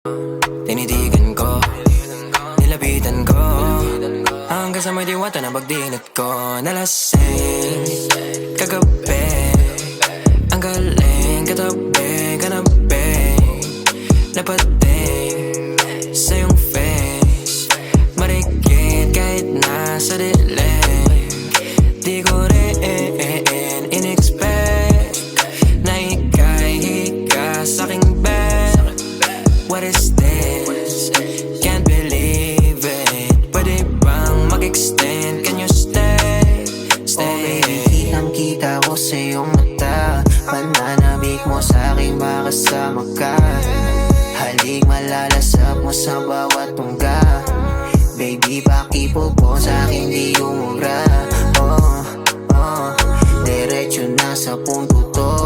Tinitigan ko, nilapitan ko, hanggang sa may diwata na pagdinat ko. Nalasing kagabi, ang galing katabi, kanabi, napating sa iyong face, marikit kahit nasa dilim. Di ko rin in-expect na ika'y hika sa'king bed. What is this? Can't believe it. Pwede bang mag-extend? Can you stay? Stay. Oh baby, kitang-kita ko sa iyong mata. Pananabik mo sa'king makasama ka. Halik malalasap mo sa bawat tungga. Baby, pakipog po sa'kin di umubra. Oh, diretso na sa punto to.